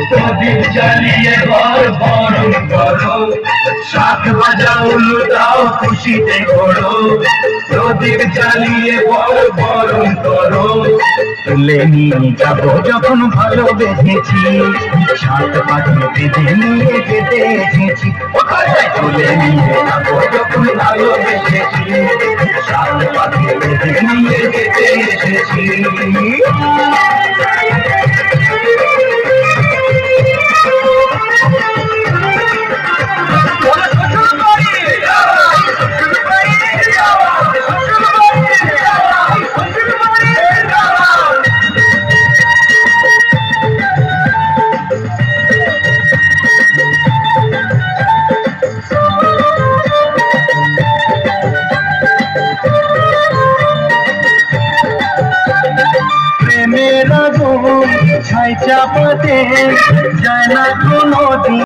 প্রদীপ জ্বালিয়ে ঘর বরণ করো, শাখ বাজাও লুটাও খুশিতে ঘোরো। প্রদীপ জ্বালিয়ে ঘর বরণ করো, তুলে নিয়ে যাবো যখন ভালোবেসেছি, সাত পাখি বেঁধে নিয়ে যেতে এসেছি। তুলে নিয়ে যাবো যখন ভালোবেসেছি, সাত পাখি বেঁধে নিয়ে যেতে এসেছি। প্রেমের আগুন ছাই চাপাতে যায় না কোনো দিন।